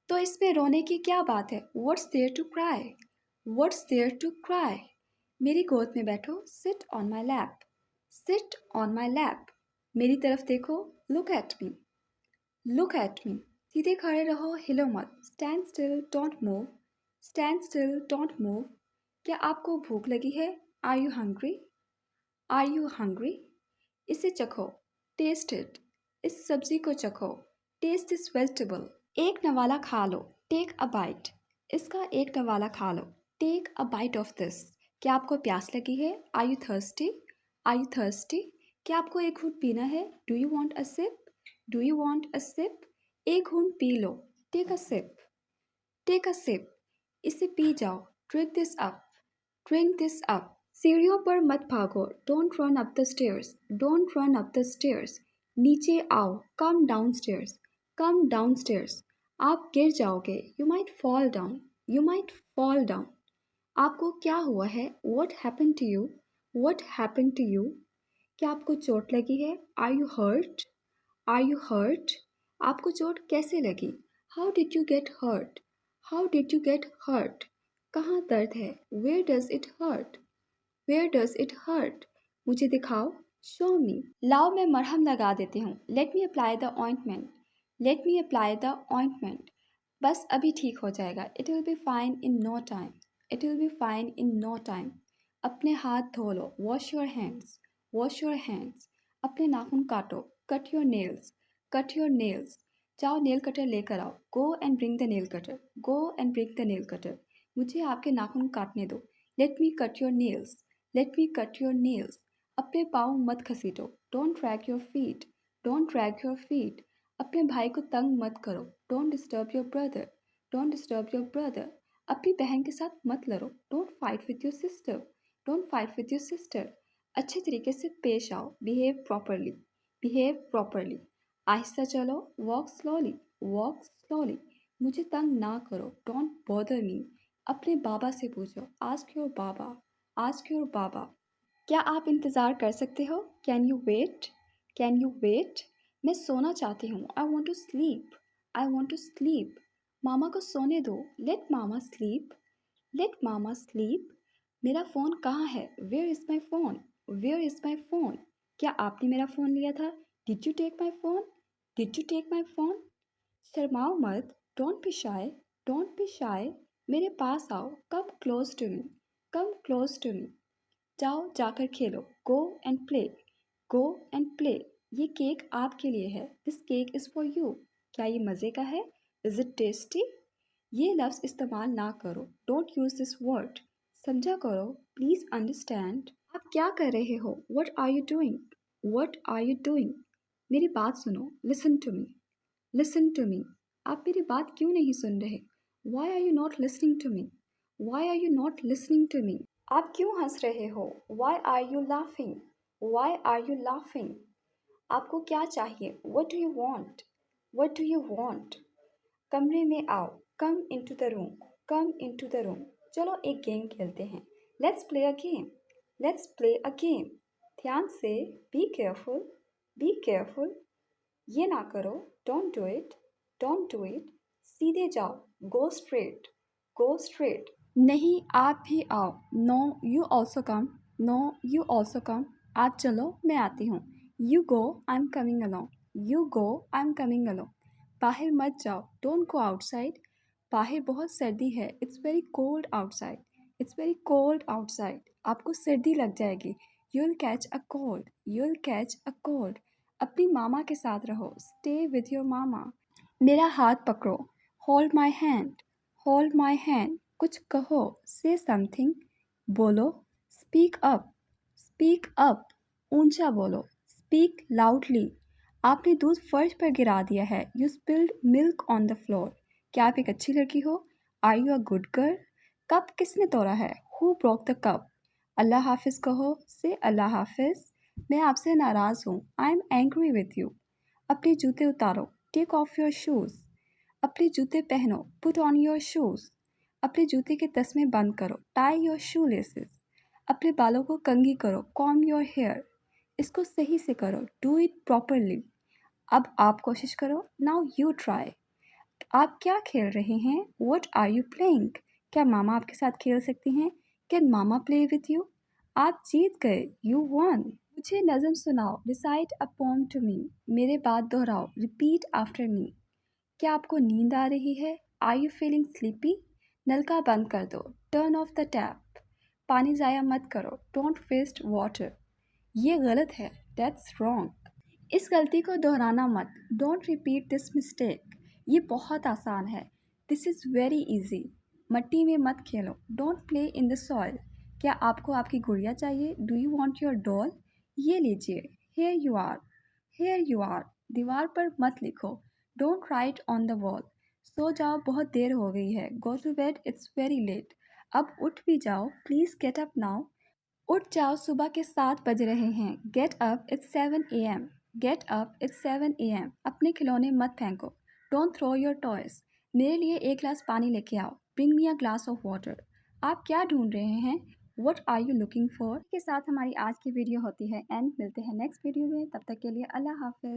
तो इसमें रोने की क्या बात है? What's there to cry? What's there to cry? मेरी गोद में बैठो, sit on my lap. Sit on my lap. मेरी तरफ देखो, look at me. Look at me. सीधे खड़े रहो, हिलो मत. Stand still, don't move. Stand still, don't move. क्या आपको भूख लगी है? Are you hungry? Are you hungry? इसे चखो. Taste it. इस सब्जी को चखो. Taste this vegetable. एक नवाला खा लो. Take a bite. इसका एक नवाला खा लो. Take a bite of this. क्या आपको प्यास लगी है? Are you thirsty? Are you thirsty? क्या आपको एक घूंट पीना है? Do you want a sip? Do you want a sip? एक घूंट पी लो. Take a sip. Take a sip. इसे पी जाओ. Drink this up. Drink this up. सीढ़ियों पर मत भागो. Don't run up the stairs. Don't run up the stairs. नीचे आओ. Come downstairs. Come downstairs. आप गिर जाओगे. You might fall down. You might fall down. आपको क्या हुआ है? What happened to you? What happened to you? क्या आपको चोट लगी है? Are you hurt? Are you hurt? आपको चोट कैसे लगी? How did you get hurt? How did you get hurt? कहाँ दर्द है? Where does it hurt? Where does it hurt? मुझे दिखाओ. Show me. लाओ मैं मरहम लगा देती हूँ. Let me apply the ointment. Let me apply the ointment. बस अभी ठीक हो जाएगा. It will be fine in no time. It will be fine in no time. अपने हाथ धो लो. Wash your hands. Wash your hands. अपने नाखून काटो. Cut your nails. Cut your nails. जाओ नेल कटर लेकर आओ. Go and bring the nail cutter. Go and bring the nail cutter. मुझे आपके नाखून काटने दो. Let me cut your nails. Let me cut your nails. अपने पाँव मत घसीटो. Don't drag your feet. Don't drag your feet. अपने भाई को तंग मत करो. Don't disturb your brother. Don't disturb your brother. अपनी बहन के साथ मत लड़ो. Don't fight with your sister. Don't fight with your sister. अच्छे तरीके से पेश आओ. Behave properly. Behave properly. आहिस्ता चलो. Walk slowly. Walk slowly. मुझे तंग ना करो. Don't bother me. अपने बाबा से पूछो. Ask your Baba. Ask your बाबा. क्या आप इंतज़ार कर सकते हो? Can you wait? Can you wait? मैं सोना चाहती हूँ. I want to sleep. I want to sleep. मामा को सोने दो. Let mama sleep. Let mama sleep. मेरा फ़ोन कहाँ है? Where is my phone? Where is my phone? क्या आपने मेरा फ़ोन लिया था? Did you take my phone? Did you take my phone? शर्माओ मत. Don't be shy. Don't be shy. मेरे पास आओ. Come close to me. Come close to me. जाओ जाकर खेलो. Go and play. Go and play. ये cake आपके लिए है. This cake is for you. क्या ये मज़े का है? Is it tasty? ये लफ्ज़ इस्तेमाल ना करो. Don't use this word. समझा करो. Please understand. आप क्या कर रहे हो? What are you doing? What are you doing? मेरी बात सुनो. Listen to me. Listen to me. आप मेरी बात क्यों नहीं सुन रहे? Why are you not listening to me? Why are you not listening to me? आप क्यों हंस रहे हो? Why are you laughing? Why are you laughing? आपको क्या चाहिए? What do you want? What do you want? कमरे में आओ. Come into the room. Come into the room. चलो एक गेम खेलते हैं. Let's play a game. Let's play a game. ध्यान से. Be careful. Be careful. ये ना करो. Don't do it. Don't do it. सीधे जाओ. Go straight. Go straight. नहीं आप भी आओ. No you also come. No you also come. आप चलो मैं आती हूँ. You go I'm coming along. You go I'm coming along. बाहर मत जाओ. Don't go outside. बाहर बहुत सर्दी है. It's very cold outside. It's very cold outside. आपको सर्दी लग जाएगी. You'll catch a cold. You'll catch a cold. अपनी मामा के साथ रहो. Stay with your mama. मेरा हाथ पकड़ो. Hold my hand. Hold my hand. कुछ कहो. Say something. बोलो. Speak up. Speak up. ऊंचा बोलो. Speak loudly. आपने दूध फर्श पर गिरा दिया है. You spilled milk on the floor. क्या आप एक अच्छी लड़की हो? Are you a good girl? Cup किसने तोड़ा है? Who broke the cup? अल्लाह हाफिज़ कहो. Say अल्लाह हाफिज़. मैं आपसे नाराज़ हूँ. I am angry with you. अपने जूते उतारो. Take off your shoes. अपने जूते पहनो. Put on your shoes. अपने जूते के तस्मे बंद करो. Tie your shoelaces. अपने बालों को कंघी करो. Comb your hair. इसको सही से करो. Do it properly. अब आप कोशिश करो. Now you try. आप क्या खेल रहे हैं? What are you playing? क्या मामा आपके साथ खेल सकती हैं? Can mama play with you? आप जीत गए, you won. मुझे नज़म सुनाओ, recite a poem to me. मेरे बात दोहराओ, repeat after me. क्या आपको नींद आ रही है? Are you feeling sleepy? नलका बंद कर दो, turn off the tap. पानी ज़ाया मत करो, don't waste water. ये गलत है, that's wrong. इस गलती को दोहराना मत, डोंट रिपीट दिस मिस्टेक. ये बहुत आसान है, दिस इज़ वेरी इजी. मट्टी में मत खेलो, don't play in the soil. क्या आपको आपकी गुड़िया चाहिए? Do you want your doll? ये लीजिए, here you are, here you are. दीवार पर मत लिखो, don't write on the wall. सो जाओ, बहुत देर हो गई है, go to bed, it's very late. अब उठ भी जाओ, प्लीज़ गेट अप नाउ. उठ जाओ, सुबह के 7 बज रहे हैं. Get up, it's 7 AM. Get up, it's 7 AM. अपने खिलौने मत फेंको, डोंट थ्रो योर टॉयज. मेरे लिए एक गिलास पानी लेके आओ, bring me a glass of water. आप क्या ढूंढ रहे हैं? What are you looking for? के साथ हमारी आज की वीडियो होती है एंड. मिलते हैं नेक्स्ट वीडियो में, तब तक के लिए अल्लाह हाफिज़.